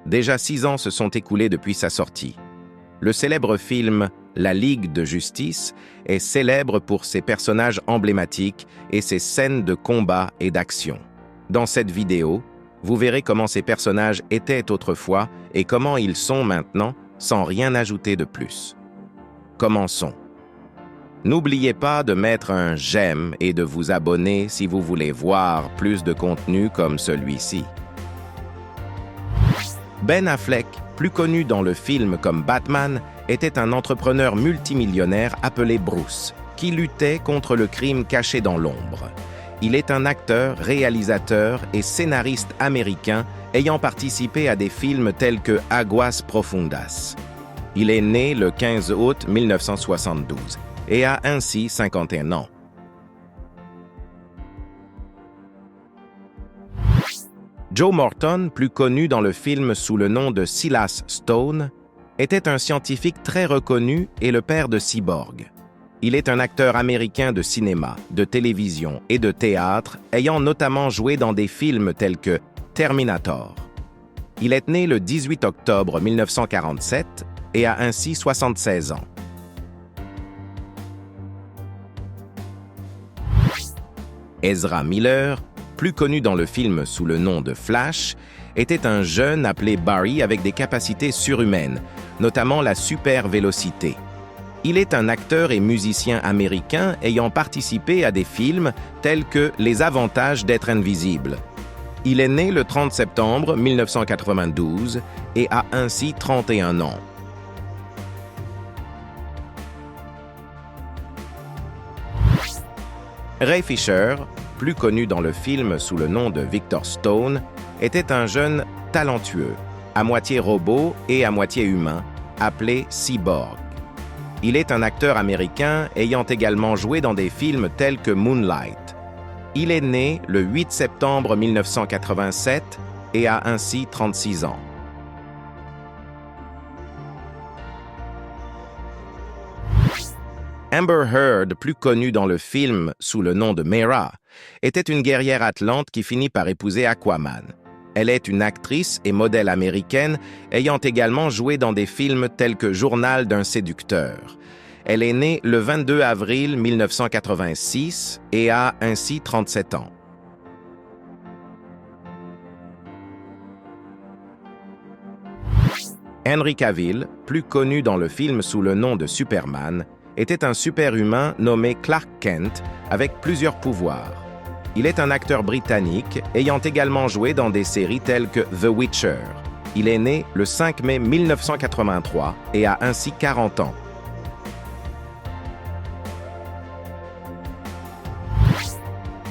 Déjà 6 ans se sont écoulés depuis sa sortie. Le célèbre film La Ligue de Justice est célèbre pour ses personnages emblématiques et ses scènes de combat et d'action. Dans cette vidéo, vous verrez comment ces personnages étaient autrefois et comment ils sont maintenant, sans rien ajouter de plus. Commençons. N'oubliez pas de mettre un j'aime et de vous abonner si vous voulez voir plus de contenu comme celui-ci. Ben Affleck, plus connu dans le film comme Batman, était un entrepreneur multimillionnaire appelé Bruce, qui luttait contre le crime caché dans l'ombre. Il est un acteur, réalisateur et scénariste américain ayant participé à des films tels que Aguas Profundas. Il est né le 15 août 1972 et a ainsi 51 ans. Joe Morton, plus connu dans le film sous le nom de Silas Stone, était un scientifique très reconnu et le père de Cyborg. Il est un acteur américain de cinéma, de télévision et de théâtre, ayant notamment joué dans des films tels que Terminator. Il est né le 18 octobre 1947 et a ainsi 76 ans. Ezra Miller, plus connu dans le film sous le nom de Flash, était un jeune appelé Barry avec des capacités surhumaines, notamment la super-vélocité. Il est un acteur et musicien américain ayant participé à des films tels que Les avantages d'être invisible. Il est né le 30 septembre 1992 et a ainsi 31 ans. Ray Fisher, plus connu dans le film sous le nom de Victor Stone, était un jeune talentueux, à moitié robot et à moitié humain, appelé Cyborg. Il est un acteur américain ayant également joué dans des films tels que Moonlight. Il est né le 8 septembre 1987 et a ainsi 36 ans. Amber Heard, plus connue dans le film sous le nom de Mera, était une guerrière atlante qui finit par épouser Aquaman. Elle est une actrice et modèle américaine ayant également joué dans des films tels que Journal d'un séducteur. Elle est née le 22 avril 1986 et a ainsi 37 ans. Henry Cavill, plus connu dans le film sous le nom de Superman, était un super-humain nommé Clark Kent avec plusieurs pouvoirs. Il est un acteur britannique ayant également joué dans des séries telles que The Witcher. Il est né le 5 mai 1983 et a ainsi 40 ans.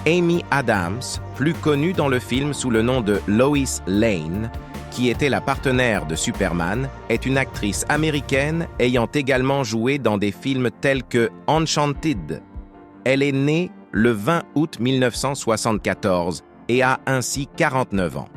Amy Adams, plus connue dans le film sous le nom de Lois Lane, qui était la partenaire de Superman, est une actrice américaine ayant également joué dans des films tels que Enchanted. Elle est née le 20 août 1974 et a ainsi 49 ans.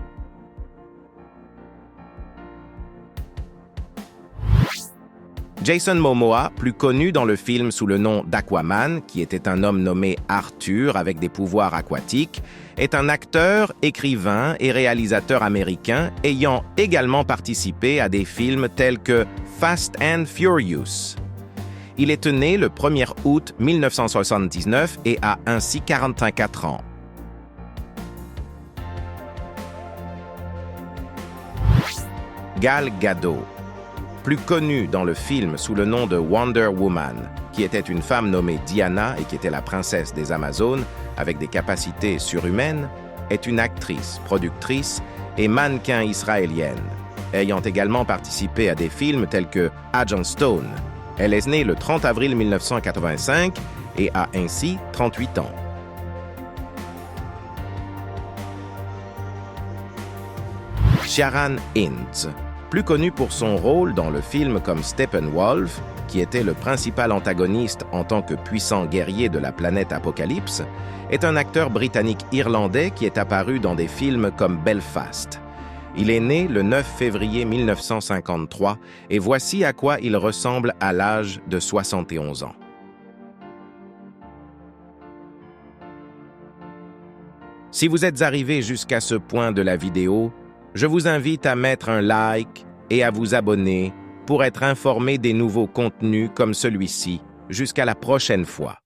Jason Momoa, plus connu dans le film sous le nom d'Aquaman, qui était un homme nommé Arthur avec des pouvoirs aquatiques, est un acteur, écrivain et réalisateur américain ayant également participé à des films tels que Fast and Furious. Il est né le 1er août 1979 et a ainsi 44 ans. Gal Gadot, plus connue dans le film sous le nom de Wonder Woman, qui était une femme nommée Diana et qui était la princesse des Amazones avec des capacités surhumaines, est une actrice, productrice et mannequin israélienne, ayant également participé à des films tels que Agent Stone. Elle est née le 30 avril 1985 et a ainsi 38 ans. Ciarán Hinds, plus connu pour son rôle dans le film comme Steppenwolf, qui était le principal antagoniste en tant que puissant guerrier de la planète Apocalypse, est un acteur britannique-irlandais qui est apparu dans des films comme Belfast. Il est né le 9 février 1953 et voici à quoi il ressemble à l'âge de 71 ans. Si vous êtes arrivé jusqu'à ce point de la vidéo, Je vous invite à mettre un like et à vous abonner pour être informé des nouveaux contenus comme celui-ci. Jusqu'à la prochaine fois.